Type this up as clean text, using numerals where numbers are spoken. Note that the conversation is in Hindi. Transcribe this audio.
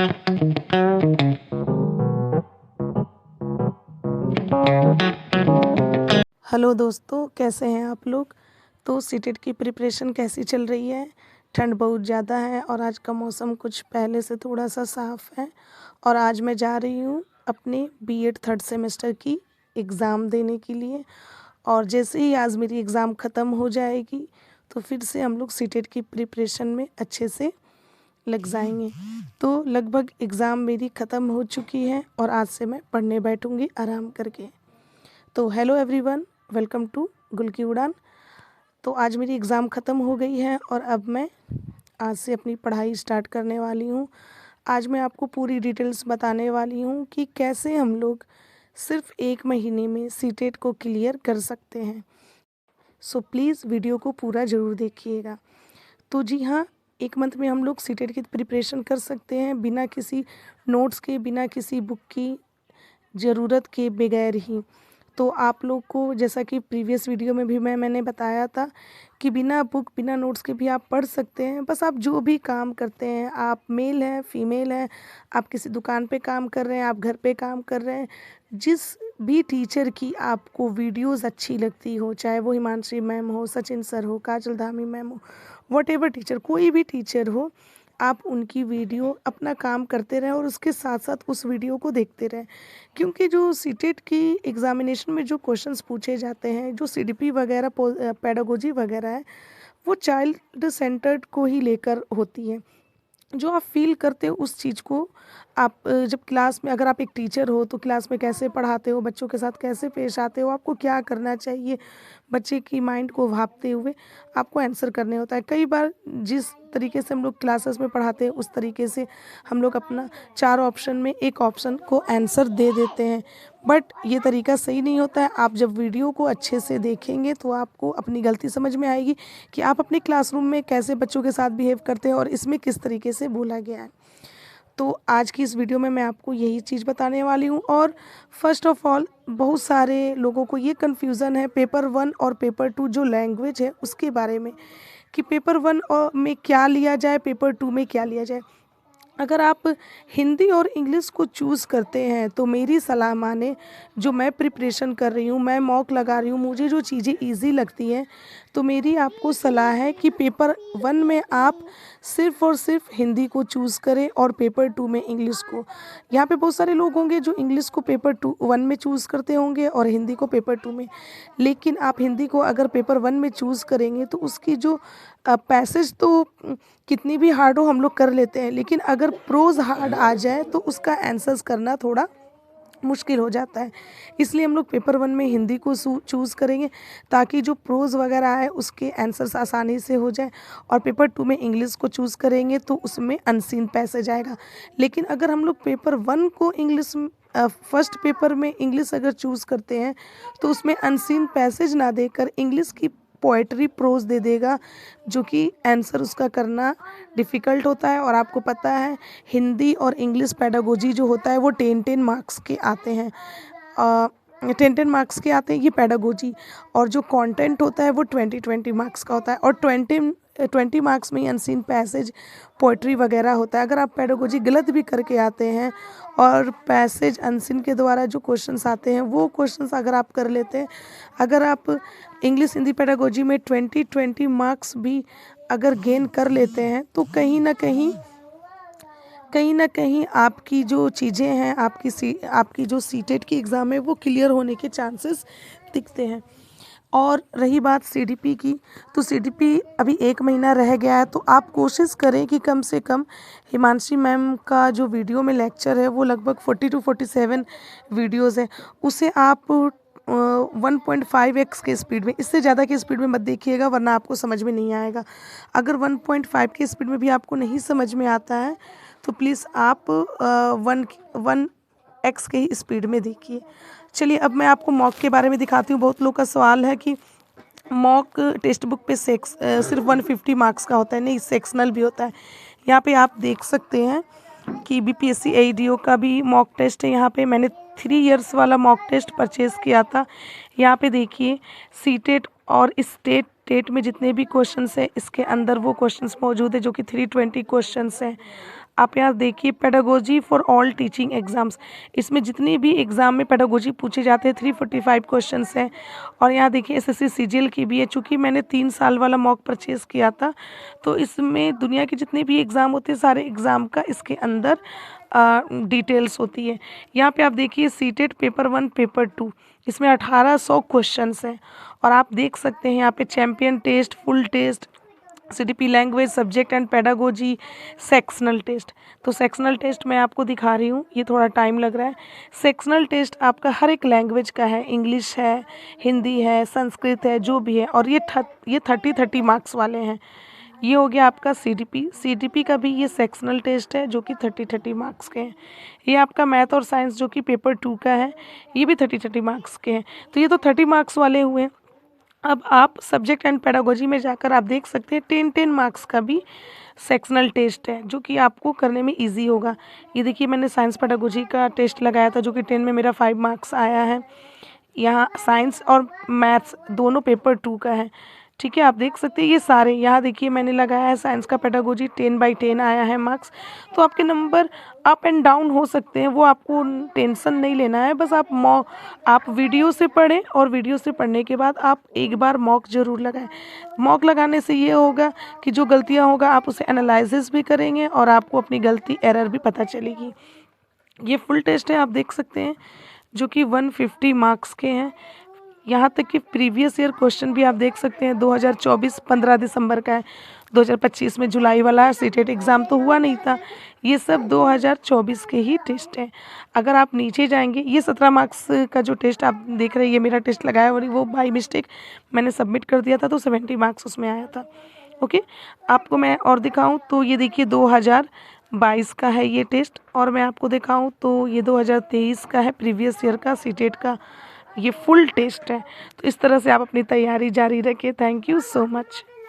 हेलो दोस्तों, कैसे हैं आप लोग। तो सीटेट की प्रिपरेशन कैसी चल रही है। ठंड बहुत ज़्यादा है और आज का मौसम कुछ पहले से थोड़ा सा साफ़ है। और आज मैं जा रही हूँ अपने बीएड थर्ड सेमेस्टर की एग्ज़ाम देने के लिए। और जैसे ही आज मेरी एग्ज़ाम ख़त्म हो जाएगी तो फिर से हम लोग सीटेट की प्रिपरेशन में अच्छे से लग जाएंगे। तो लगभग एग्ज़ाम मेरी ख़त्म हो चुकी है और आज से मैं पढ़ने बैठूँगी आराम करके। तो हेलो एवरीवन, वेलकम टू गुल की उड़ान। तो आज मेरी एग्ज़ाम ख़त्म हो गई है और अब मैं आज से अपनी पढ़ाई स्टार्ट करने वाली हूँ। आज मैं आपको पूरी डिटेल्स बताने वाली हूँ कि कैसे हम लोग सिर्फ 1 महीने में सीटेट को क्लियर कर सकते हैं। सो प्लीज़ वीडियो को पूरा ज़रूर देखिएगा। तो जी हाँ, 1 मंथ में हम लोग सीटेट की प्रिपरेशन कर सकते हैं बिना किसी नोट्स के, बिना किसी बुक की ज़रूरत के बगैर ही। तो आप लोग को जैसा कि प्रीवियस वीडियो में भी मैंने बताया था कि बिना बुक, बिना नोट्स के भी आप पढ़ सकते हैं। बस आप जो भी काम करते हैं, आप मेल हैं, फीमेल हैं, आप किसी दुकान पे काम कर रहे हैं, आप घर पे काम कर रहे हैं, जिस भी टीचर की आपको वीडियोस अच्छी लगती हो, चाहे वो हिमांशी मैम हो, सचिन सर हो, काजल धामी मैम हो, व्हाटएवर टीचर, कोई भी टीचर हो, आप उनकी वीडियो अपना काम करते रहें और उसके साथ साथ उस वीडियो को देखते रहें। क्योंकि जो सीटेट की एग्ज़ामिनेशन में जो क्वेश्चंस पूछे जाते हैं, जो सीडीपी वगैरह पेडागोजी वगैरह है, वो चाइल्ड सेंटर्ड को ही लेकर होती है। जो आप फील करते हो उस चीज़ को आप जब क्लास में, अगर आप एक टीचर हो तो क्लास में कैसे पढ़ाते हो, बच्चों के साथ कैसे पेश आते हो, आपको क्या करना चाहिए, बच्चे की माइंड को भांपते हुए आपको आंसर करने होता है। कई बार जिस तरीके से हम लोग क्लासेस में पढ़ाते हैं उस तरीके से हम लोग अपना 4 ऑप्शन में एक ऑप्शन को आंसर दे देते हैं, बट ये तरीका सही नहीं होता है। आप जब वीडियो को अच्छे से देखेंगे तो आपको अपनी गलती समझ में आएगी कि आप अपने क्लासरूम में कैसे बच्चों के साथ बिहेव करते हैं और इसमें किस तरीके से बोला गया है। तो आज की इस वीडियो में मैं आपको यही चीज़ बताने वाली हूँ। और फर्स्ट ऑफ ऑल, बहुत सारे लोगों को ये कन्फ्यूज़न है पेपर 1 और पेपर 2 जो लैंग्वेज है उसके बारे में, कि पेपर 1 में क्या लिया जाए, पेपर 2 में क्या लिया जाए। अगर आप हिंदी और इंग्लिश को चूज़ करते हैं तो मेरी सलाह माने, जो मैं प्रिपरेशन कर रही हूँ, मैं मॉक लगा रही हूँ, मुझे जो चीज़ें इजी लगती हैं, तो मेरी आपको सलाह है कि पेपर 1 में आप सिर्फ़ और सिर्फ हिंदी को चूज़ करें और पेपर 2 में इंग्लिश को। यहाँ पे बहुत सारे लोग होंगे जो इंग्लिश को पेपर 1 में चूज़ करते होंगे और हिंदी को पेपर 2 में। लेकिन आप हिंदी को अगर पेपर 1 में चूज़ करेंगे तो उसकी जो पैसेज तो कितनी भी हार्ड हो हम लोग कर लेते हैं, लेकिन अगर प्रोज हार्ड आ जाए तो उसका आंसर्स करना थोड़ा मुश्किल हो जाता है। इसलिए हम लोग पेपर 1 में हिंदी को चूज़ करेंगे ताकि जो प्रोज वगैरह है उसके आंसर्स आसानी से हो जाए, और पेपर 2 में इंग्लिश को चूज़ करेंगे तो उसमें अनसीन पैसेज आएगा। लेकिन अगर हम लोग पेपर 1 को इंग्लिश फर्स्ट पेपर में इंग्लिश अगर चूज़ करते हैं तो उसमें अनसीन पैसेज ना देकर इंग्लिश की पोएट्री प्रोज दे देगा, जो कि आंसर उसका करना डिफ़िकल्ट होता है। और आपको पता है हिंदी और इंग्लिश पेडागोजी जो होता है वो 10-10 मार्क्स के आते हैं। 10-10 मार्क्स के आते हैं ये पेडागोजी, और जो कंटेंट होता है वो 20-20 मार्क्स का होता है, और 20 मार्क्स में ही अनसीन पैसेज, पोएट्री वगैरह होता है। अगर आप पेडागोजी गलत भी करके आते हैं और पैसेज अनसीन के द्वारा जो क्वेश्चंस आते हैं वो क्वेश्चंस अगर आप कर लेते हैं, अगर आप इंग्लिश हिंदी पेडागोजी में 20-20 मार्क्स भी अगर गेन कर लेते हैं तो कहीं ना कहीं आपकी जो चीज़ें हैं, आपकी जो सीटेट की एग्ज़ाम है वो क्लियर होने के चांसेस दिखते हैं। और रही बात सीडीपी की, तो सीडीपी अभी 1 महीना रह गया है, तो आप कोशिश करें कि कम से कम हिमांशी मैम का जो वीडियो में लेक्चर है वो लगभग 40-47 वीडियोज़ है, उसे आप 1.5x के स्पीड में, इससे ज़्यादा की स्पीड में मत देखिएगा वरना आपको समझ में नहीं आएगा। अगर 1.5 की स्पीड में भी आपको नहीं समझ में आता है तो प्लीज़ आप 1x के ही स्पीड में देखिए। चलिए अब मैं आपको मॉक के बारे में दिखाती हूँ। बहुत लोग का सवाल है कि मॉक टेक्स्ट बुक पे सिर्फ 150 मार्क्स का होता है, नहीं सेक्शनल भी होता है। यहाँ पे आप देख सकते हैं कि बीपीएससी एईडीओ का भी मॉक टेस्ट है। यहाँ पे मैंने 3 इयर्स वाला मॉक टेस्ट परचेज़ किया था। यहाँ पे देखिए सीटेट और स्टेट टेट में जितने भी क्वेश्चंस हैं इसके अंदर वो क्वेश्चंस मौजूद है जो कि 320 क्वेश्चंस हैं। आप यहाँ देखिए pedagogy for all teaching exams, इसमें जितने भी एग्ज़ाम में पेडागोजी पूछे जाते हैं 345 क्वेश्चंस हैं। और यहाँ देखिए एसएससी सीजीएल की भी है, चूँकि मैंने 3 साल वाला मॉक परचेज़ किया था, तो इसमें दुनिया के जितने भी एग्ज़ाम होते हैं सारे एग्ज़ाम का इसके अंदर डिटेल्स होती है। यहाँ पे आप देखिए सीटेट पेपर 1 पेपर 2, इसमें 1800 क्वेश्चंस हैं। और आप देख सकते हैं यहाँ पे champion test, full test, CDP language, subject and pedagogy, sectional test. तो सेक्शनल टेस्ट मैं आपको दिखा रही हूँ, ये थोड़ा टाइम लग रहा है। सेक्शनल टेस्ट आपका हर एक लैंग्वेज का है, इंग्लिश है, हिंदी है, संस्कृत है, जो भी है। और ये 30 मार्क्स वाले हैं। ये हो गया आपका सीडीपी का भी ये सेक्शनल टेस्ट है जो कि 30 मार्क्स के हैं। ये आपका मैथ और साइंस जो कि पेपर 2 का है, ये भी 30 मार्क्स के हैं। तो ये तो 30 मार्क्स वाले हुए। अब आप सब्जेक्ट एंड पेडागोजी में जाकर आप देख सकते हैं 10 मार्क्स का भी सेक्शनल टेस्ट है जो कि आपको करने में इजी होगा। ये देखिए मैंने साइंस पेडागोजी का टेस्ट लगाया था जो कि 10 में मेरा 5 मार्क्स आया है। यहाँ साइंस और मैथ्स दोनों पेपर 2 का है, ठीक है। आप देख सकते हैं ये सारे, यहाँ देखिए मैंने लगाया है साइंस का पेडागोजी 10/10 आया है मार्क्स। तो आपके नंबर अप एंड डाउन हो सकते हैं, वो आपको टेंशन नहीं लेना है। बस आप वीडियो से पढ़ें और वीडियो से पढ़ने के बाद आप एक बार मॉक ज़रूर लगाएं। मॉक लगाने से ये होगा कि जो गलतियाँ होगा आप उसे एनालाइसिस भी करेंगे और आपको अपनी गलती एरर भी पता चलेगी। ये फुल टेस्ट है, आप देख सकते हैं, जो कि 150 मार्क्स के हैं। यहाँ तक कि प्रीवियस ईयर क्वेश्चन भी आप देख सकते हैं। 2024 15 दिसंबर का है, 2025 में जुलाई वाला सीटेट एग्ज़ाम तो हुआ नहीं था। ये सब 2024 के ही टेस्ट हैं। अगर आप नीचे जाएंगे, ये 17 मार्क्स का जो टेस्ट आप देख रहे हैं, ये मेरा टेस्ट लगाया और वो बाई मिस्टेक मैंने सबमिट कर दिया था, तो 70 मार्क्स उसमें आया था। ओके, आपको मैं और दिखाऊं तो ये देखिए 2022 का है ये टेस्ट, और मैं आपको दिखाऊं तो ये 2023 का है, प्रीवियस ईयर का सीटेट का ये फुल टेस्ट है। तो इस तरह से आप अपनी तैयारी जारी रखें। Thank you so much.